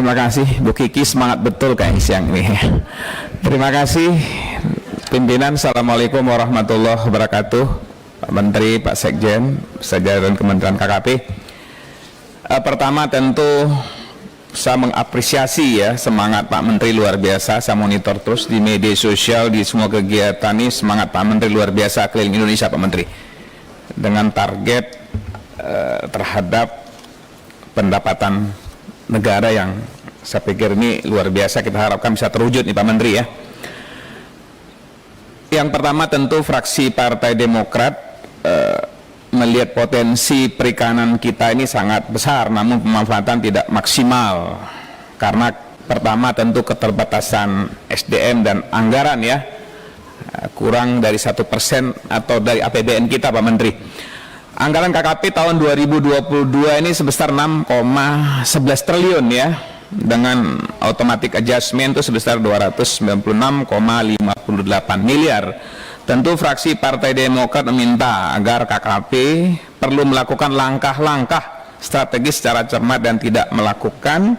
Terima kasih Bu Kiki, semangat betul kayak siang ini. Terima kasih pimpinan. Assalamualaikum warahmatullahi wabarakatuh. Pak Menteri, Pak Sekjen, jajaran Kementerian KKP. Pertama tentu saya mengapresiasi ya semangat Pak Menteri luar biasa. Saya monitor terus di media sosial, di semua kegiatan ini semangat Pak Menteri luar biasa keliling Indonesia Pak Menteri. Dengan target terhadap pendapatan negara yang saya pikir ini luar biasa, kita harapkan bisa terwujud nih Pak Menteri ya. Yang pertama tentu fraksi Partai Demokrat melihat potensi perikanan kita ini sangat besar, namun pemanfaatan tidak maksimal karena pertama tentu keterbatasan SDM dan anggaran ya, kurang dari 1% atau dari APBN kita Pak Menteri. Anggaran KKP tahun 2022 ini sebesar 6,11 triliun ya, dengan automatic adjustment itu sebesar 296,58 miliar. Tentu fraksi Partai Demokrat meminta agar KKP perlu melakukan langkah-langkah strategis secara cermat dan tidak melakukan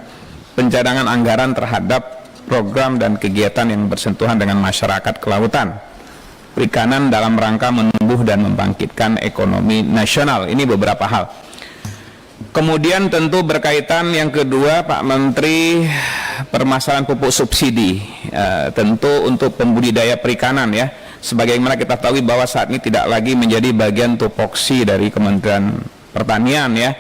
pencadangan anggaran terhadap program dan kegiatan yang bersentuhan dengan masyarakat kelautan perikanan dalam rangka menumbuh dan membangkitkan ekonomi nasional. Ini beberapa hal. Kemudian tentu berkaitan yang kedua Pak Menteri, permasalahan pupuk subsidi. Tentu untuk pembudidaya perikanan ya, sebagaimana kita tahu bahwa saat ini tidak lagi menjadi bagian tupoksi dari Kementerian Pertanian ya.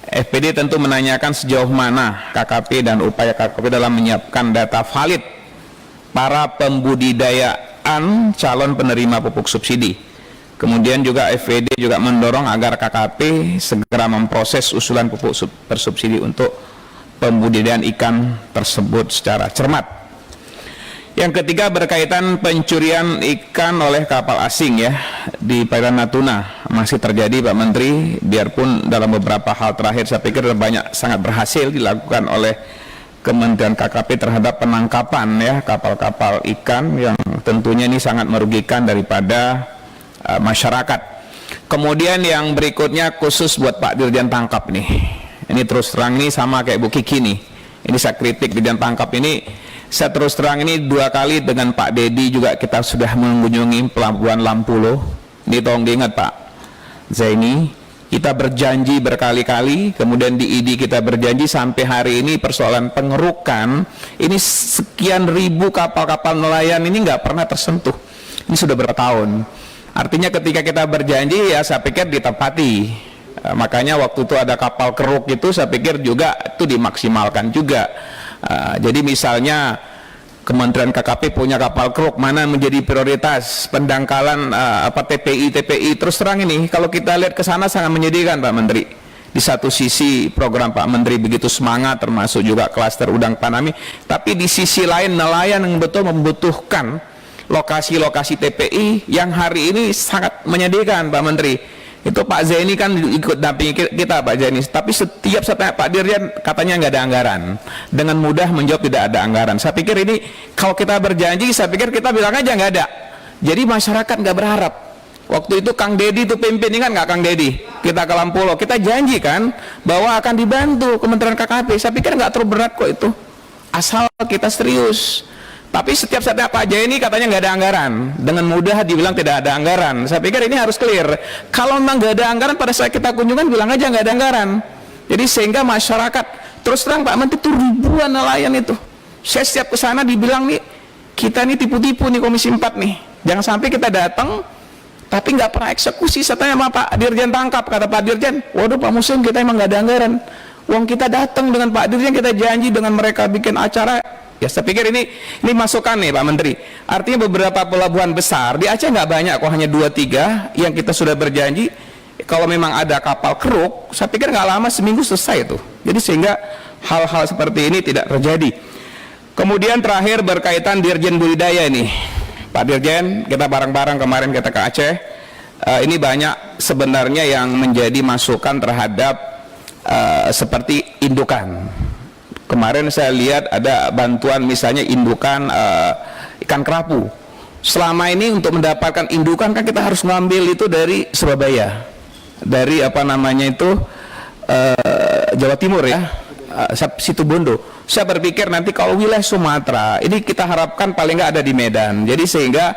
FPD tentu menanyakan sejauh mana KKP dan upaya KKP dalam menyiapkan data valid para pembudidaya calon penerima pupuk subsidi. Kemudian juga FPD juga mendorong agar KKP segera memproses usulan pupuk bersubsidi untuk pembudidayaan ikan tersebut secara cermat. Yang ketiga berkaitan pencurian ikan oleh kapal asing ya di perairan Natuna, masih terjadi Pak Menteri, biarpun dalam beberapa hal terakhir saya pikir banyak sangat berhasil dilakukan oleh Kementerian KKP terhadap penangkapan ya kapal-kapal ikan yang tentunya ini sangat merugikan daripada masyarakat. Kemudian yang berikutnya khusus buat Pak Dirjen Tangkap nih. Ini terus terang nih sama kayak Bu Kiki nih. Ini saya kritik Dirjen Tangkap ini. Saya terus terang ini 2 kali dengan Pak Dedi juga kita sudah mengunjungi pelabuhan Lampulo. Ini tolong diingat Pak Zaini. Kita berjanji berkali-kali, kemudian di ID kita berjanji sampai hari ini persoalan pengerukan, ini sekian ribu kapal-kapal nelayan ini nggak pernah tersentuh. Ini sudah berapa tahun. Artinya ketika kita berjanji ya saya pikir ditepati. Makanya waktu itu ada kapal keruk itu saya pikir juga itu dimaksimalkan juga. Jadi misalnya Kementerian KKP punya kapal keruk, mana menjadi prioritas pendangkalan TPI terus terang ini kalau kita lihat ke sana sangat menyedihkan Pak Menteri. Di satu sisi program Pak Menteri begitu semangat termasuk juga klaster udang faname, tapi di sisi lain nelayan yang betul membutuhkan lokasi-lokasi TPI yang hari ini sangat menyedihkan Pak Menteri. Itu Pak Zaini kan ikut dampingi kita Pak Zaini, tapi setiap saya tanya Pak Dirjen katanya nggak ada anggaran, dengan mudah menjawab tidak ada anggaran. Saya pikir ini kalau kita berjanji saya pikir kita bilang aja nggak ada, jadi masyarakat nggak berharap. Waktu itu Kang Dedi itu pimpin, ingat nggak Kang Dedi, kita ke Lampulo kita janji kan bahwa akan dibantu Kementerian KKP. Saya pikir nggak terlalu berat kok itu, asal kita serius. Tapi setiap saat Pak Jaya ini katanya nggak ada anggaran, dengan mudah dibilang tidak ada anggaran. Saya pikir ini harus clear. Kalau memang nggak ada anggaran pada saat kita kunjungan bilang aja nggak ada anggaran. Jadi sehingga masyarakat terus terang Pak Menteri itu ribuan nelayan itu. Saya setiap kesana dibilang nih kita ini tipu-tipu nih Komisi 4 nih. Jangan sampai kita datang tapi nggak pernah eksekusi. Saya tanya sama Pak Dirjen Tangkap, kata Pak Dirjen, waduh Pak Muslim kita emang nggak ada anggaran. Uang kita datang dengan Pak Dirjen, kita janji dengan mereka bikin acara. Ya saya pikir ini masukan nih Pak Menteri. Artinya beberapa pelabuhan besar di Aceh nggak banyak kok, hanya 2-3 yang kita sudah berjanji. Kalau memang ada kapal keruk, saya pikir nggak lama seminggu selesai itu. Jadi sehingga hal-hal seperti ini tidak terjadi. Kemudian terakhir berkaitan Dirjen Budidaya ini, Pak Dirjen, kita bareng-bareng kemarin kita ke Aceh. Ini banyak sebenarnya yang menjadi masukan terhadap seperti indukan. Kemarin saya lihat ada bantuan misalnya indukan ikan kerapu. Selama ini untuk mendapatkan indukan kan kita harus ngambil itu dari Surabaya, dari Jawa Timur ya, Situbondo. Saya berpikir nanti kalau wilayah Sumatera ini kita harapkan paling nggak ada di Medan. Jadi sehingga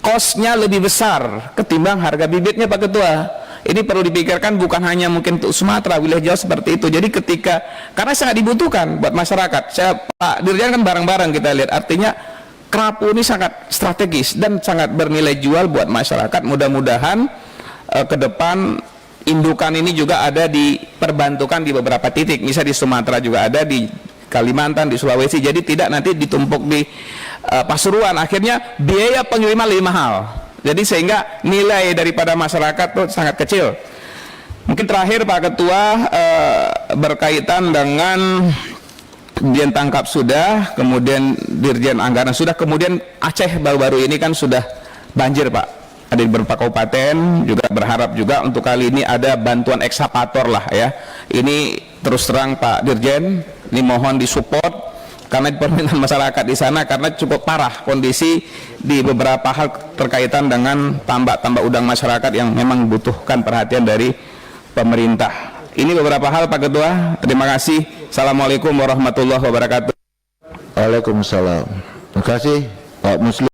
kosnya lebih besar ketimbang harga bibitnya, Pak Ketua. Ini perlu dipikirkan, bukan hanya mungkin untuk Sumatera, wilayah Jawa seperti itu. Jadi ketika, karena sangat dibutuhkan buat masyarakat. Saya, Pak Dirjen, kan bareng-bareng kita lihat, artinya kerapu ini sangat strategis dan sangat bernilai jual buat masyarakat. Mudah-mudahan ke depan indukan ini juga ada diperbantukan di beberapa titik, misalnya di Sumatera juga ada, di Kalimantan, di Sulawesi. Jadi tidak nanti ditumpuk di Pasuruan, akhirnya biaya pengiriman lebih mahal. Jadi sehingga nilai daripada masyarakat itu sangat kecil. Mungkin terakhir Pak Ketua, berkaitan dengan Dirjen Tangkap sudah, kemudian Dirjen Anggaran sudah, kemudian Aceh baru-baru ini kan sudah banjir Pak. Ada di beberapa kabupaten, juga berharap juga untuk kali ini ada bantuan ekskavator lah ya. Ini terus terang Pak Dirjen, ini mohon disupport karena permintaan masyarakat di sana, karena cukup parah kondisi di beberapa hal terkaitan dengan tambak-tambak udang masyarakat yang memang membutuhkan perhatian dari pemerintah. Ini beberapa hal Pak Ketua. Terima kasih. Assalamualaikum warahmatullahi wabarakatuh. Waalaikumsalam. Terima kasih Pak Muslim.